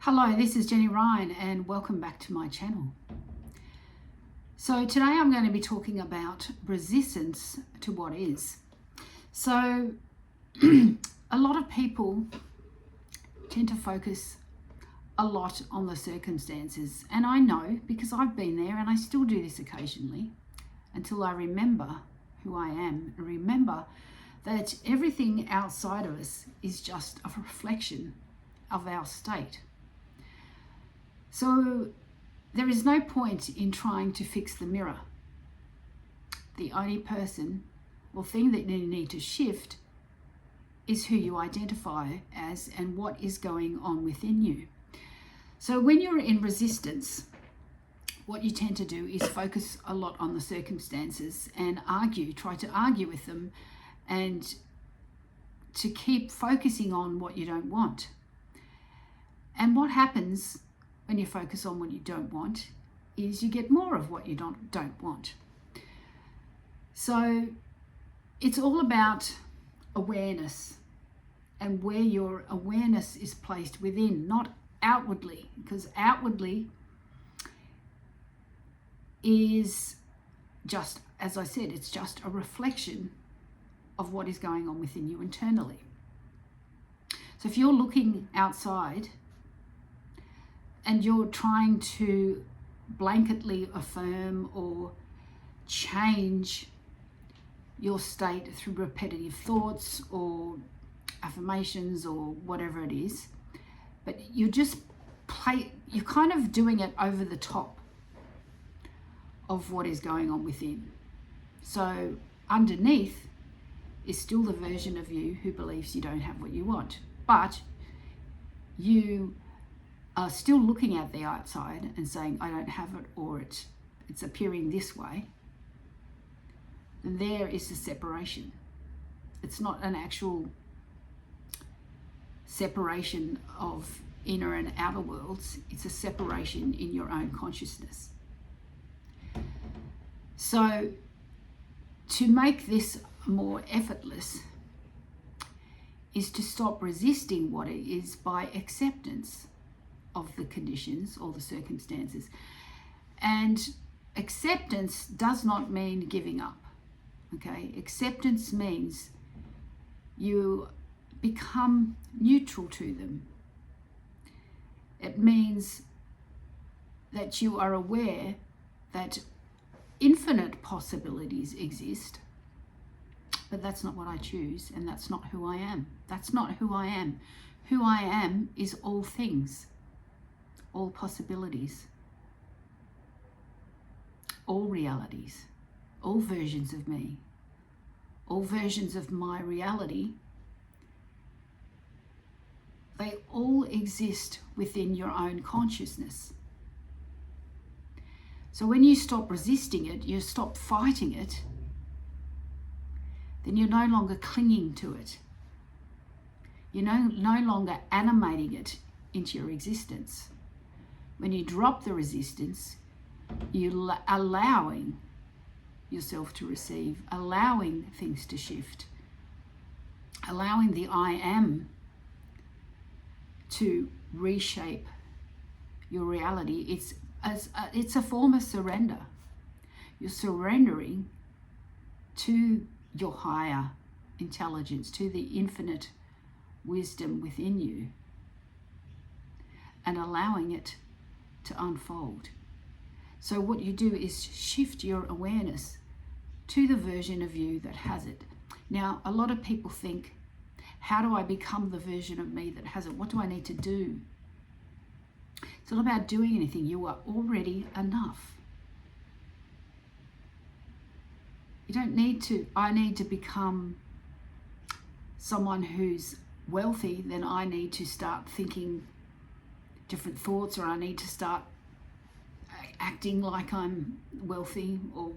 Hello, this is Jenni Ryan and welcome back to my channel. So today I'm going to be talking about resistance to what is. So a lot of people tend to focus a lot on the circumstances, and I know because I've been there and I still do this occasionally until I remember who I am and remember that everything outside of us is just a reflection of our state. So there is no point in trying to fix the mirror. The only person or thing that you need to shift is who you identify as and what is going on within you. So when you're in resistance, what you tend to do is focus a lot on the circumstances and try to argue with them, and to keep focusing on what you don't want. And what happens when you focus on what you don't want is you get more of what you don't want. So it's all about awareness and where your awareness is placed within, not outwardly, because outwardly is just, as I said, it's just a reflection of what is going on within you internally. So if you're looking outside and you're trying to blanketly affirm or change your state through repetitive thoughts or affirmations or whatever it is, but you're kind of doing it over the top of what is going on within. So underneath is still the version of you who believes you don't have what you want, but you are still looking at the outside and saying, I don't have it, or it's appearing this way. And there is the separation. It's not an actual separation of inner and outer worlds. It's a separation in your own consciousness. So to make this more effortless is to stop resisting what it is by acceptance of the conditions or the circumstances. And acceptance does not mean giving up. Okay, acceptance means you become neutral to them. It means that you are aware that infinite possibilities exist, but that's not what I choose, and that's not who I am. That's not who I am. Who I am is all things, all possibilities, all realities, all versions of me, all versions of my reality. They all exist within your own consciousness. So when you stop resisting it, you stop fighting it, then you're no longer clinging to it. You're no longer animating it into your existence. When you drop the resistance, you're allowing yourself to receive, allowing things to shift, allowing the I am to reshape your reality. It's a form of surrender. You're surrendering to your higher intelligence, to the infinite wisdom within you, and allowing it to unfold. So what you do is shift your awareness to the version of you that has it. Now, a lot of people think, how do I become the version of me that has it? What do I need to do? It's not about doing anything. You are already enough. You don't need to, I need to become someone who's wealthy, then I need to start thinking different thoughts, or I need to start acting like I'm wealthy, or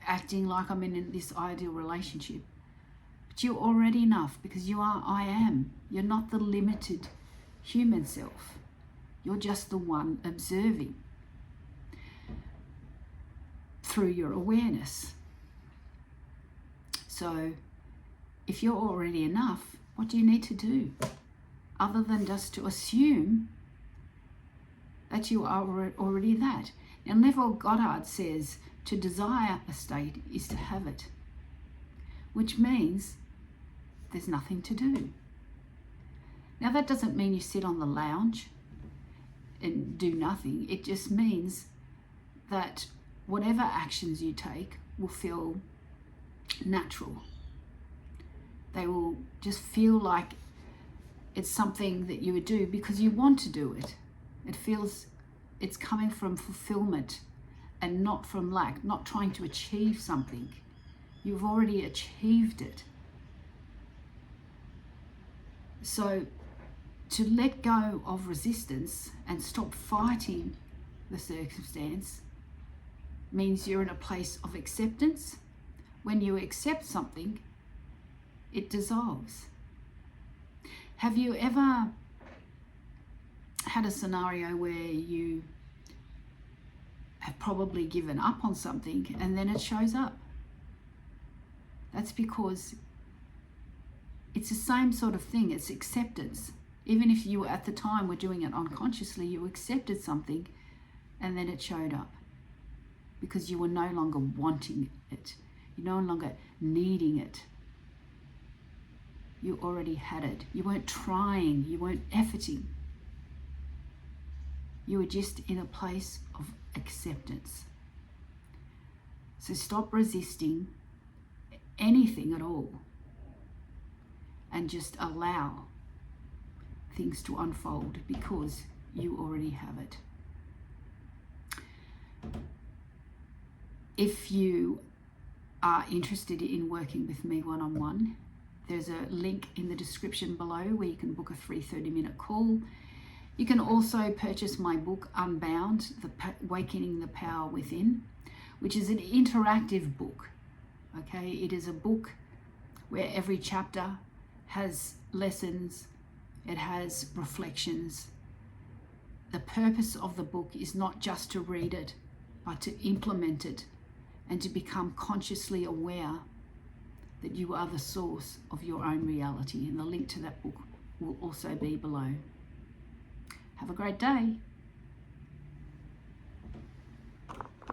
acting like I'm in this ideal relationship. But you're already enough, because you are I am. You're not the limited human self. You're just the one observing through your awareness. So if you're already enough, what do you need to do? other than just to assume that you are already that. Now, Neville Goddard says to desire a state is to have it, which means there's nothing to do. Now, that doesn't mean you sit on the lounge and do nothing. It just means that whatever actions you take will feel natural. They will just feel like it's something that you would do because you want to do it. It feels it's coming from fulfillment and not from lack, not trying to achieve something. You've already achieved it. So to let go of resistance and stop fighting the circumstance means you're in a place of acceptance. When you accept something, it dissolves. Have you ever had a scenario where you have probably given up on something and then it shows up? That's because it's the same sort of thing. It's acceptance. Even if you at the time were doing it unconsciously, you accepted something and then it showed up because you were no longer wanting it. You're no longer needing it. You already had it. You weren't trying. You weren't efforting. You were just in a place of acceptance. So stop resisting anything at all and just allow things to unfold because you already have it. If you are interested in working with me one-on-one, there's a link in the description below where you can book a free 30-minute call. You can also purchase my book, Unbound, Awakening the Power Within, which is an interactive book. Okay, it is a book where every chapter has lessons, it has reflections. The purpose of the book is not just to read it, but to implement it and to become consciously aware that you are the source of your own reality. And the link to that book will also be below. Have a great day.